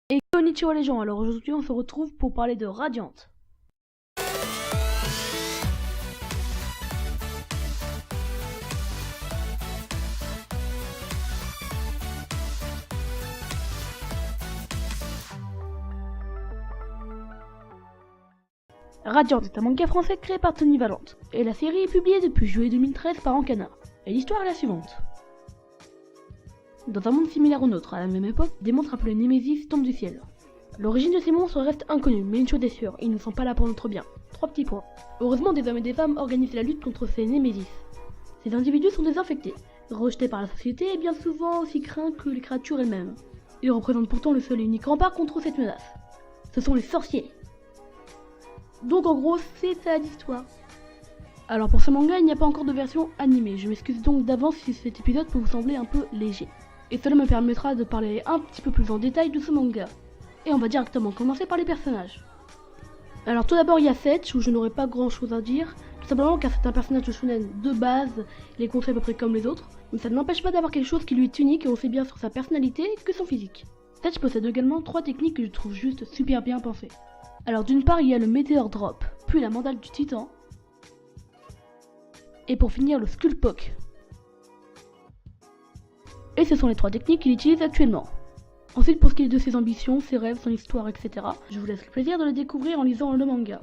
Et konnichiwa les gens, alors aujourd'hui on se retrouve pour parler de Radiant. Radiant est un manga français créé par Tony Valente, et la série est publiée depuis juillet 2013 par Ankana. Et l'histoire est la suivante. Dans un monde similaire au nôtre, à la même époque, des monstres appelés Némésis tombent du ciel. L'origine de ces monstres reste inconnue, mais une chose est sûre, ils ne sont pas là pour notre bien. 3 petits points. Heureusement, des hommes et des femmes organisent la lutte contre ces Némésis. Ces individus sont désinfectés, rejetés par la société et bien souvent aussi craints que les créatures elles-mêmes. Ils représentent pourtant le seul et unique rempart contre cette menace. Ce sont les sorciers. Donc en gros, c'est ça l'histoire. Alors pour ce manga, il n'y a pas encore de version animée, je m'excuse donc d'avance si cet épisode peut vous sembler un peu léger. Et cela me permettra de parler un petit peu plus en détail de ce manga. Et on va directement commencer par les personnages. Alors tout d'abord il y a Setch, où je n'aurai pas grand chose à dire, tout simplement car c'est un personnage de shonen de base, il est construit à peu près comme les autres, mais ça ne l'empêche pas d'avoir quelque chose qui lui est unique et on sait bien sur sa personnalité que son physique. Setch possède également 3 techniques que je trouve juste super bien pensées. Alors d'une part il y a le Meteor Drop, puis la mandale du titan, et pour finir le Skull Poke. Et ce sont les 3 techniques qu'il utilise actuellement. Ensuite pour ce qui est de ses ambitions, ses rêves, son histoire, etc. Je vous laisse le plaisir de le découvrir en lisant le manga.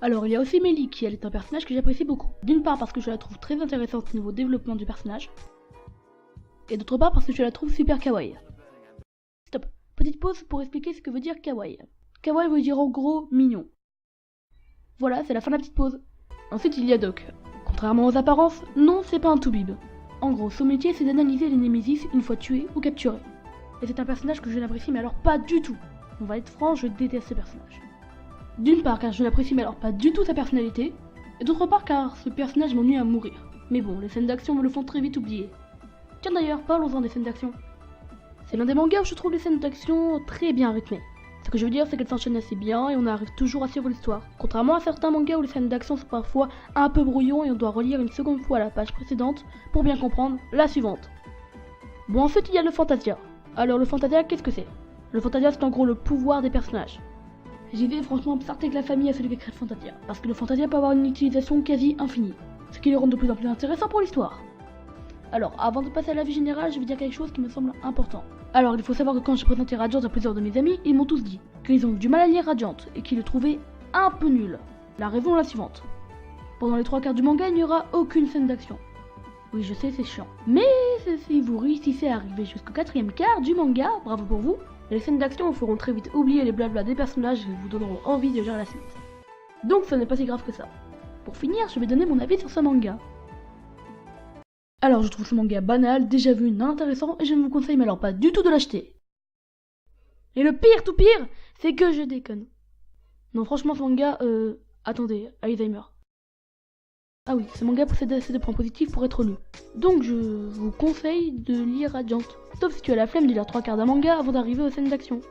Alors il y a aussi Mélie qui elle est un personnage que j'apprécie beaucoup. D'une part parce que je la trouve très intéressante au niveau développement du personnage. Et d'autre part parce que je la trouve super kawaii. Stop, petite pause pour expliquer ce que veut dire kawaii. Kawaii veut dire en gros mignon. Voilà, c'est la fin de la petite pause. Ensuite il y a Doc. Contrairement aux apparences, non c'est pas un toubib. En gros, son métier c'est d'analyser les Némésis une fois tués ou capturés. Et c'est un personnage que je n'apprécie mais alors pas du tout. On va être franc, je déteste ce personnage. D'une part car je n'apprécie mais alors pas du tout sa personnalité, et d'autre part car ce personnage m'ennuie à mourir. Mais bon, les scènes d'action me le font très vite oublier. Tiens d'ailleurs, parlons-en des scènes d'action. C'est l'un des mangas où je trouve les scènes d'action très bien rythmées. Ce que je veux dire c'est qu'elles s'enchaînent assez bien et on arrive toujours à suivre l'histoire. Contrairement à certains mangas où les scènes d'action sont parfois un peu brouillons et on doit relire une seconde fois la page précédente pour bien comprendre la suivante. Bon, ensuite il y a le Fantasia. Alors le Fantasia, qu'est-ce que c'est? Le Fantasia c'est en gros le pouvoir des personnages. J'y vais franchement sarter que la famille à celui qui crée le Fantasia, parce que le Fantasia peut avoir une utilisation quasi infinie, ce qui le rend de plus en plus intéressant pour l'histoire. Alors avant de passer à la vie générale, je vais dire quelque chose qui me semble important. Alors il faut savoir que quand j'ai présenté Radiant à plusieurs de mes amis, ils m'ont tous dit qu'ils ont eu du mal à lire Radiant et qu'ils le trouvaient un peu nul. La raison est la suivante. Pendant les 3 quarts du manga, il n'y aura aucune scène d'action. Oui, je sais, c'est chiant. Mais si vous réussissez à arriver jusqu'au 4e quart du manga, bravo pour vous, les scènes d'action vous feront très vite oublier les blabla des personnages et vous donneront envie de lire la suite. Donc ce n'est pas si grave que ça. Pour finir, je vais donner mon avis sur ce manga. Alors je trouve ce manga banal, déjà vu, non intéressant, et je ne vous conseille mais alors pas du tout de l'acheter. Et le pire, tout pire, c'est que je déconne. Non franchement ce manga, attendez, Alzheimer. Ah oui, ce manga possède assez de points positifs pour être lu. Donc je vous conseille de lire Radiant. Sauf si tu as la flemme de lire 3 quarts d'un manga avant d'arriver aux scènes d'action.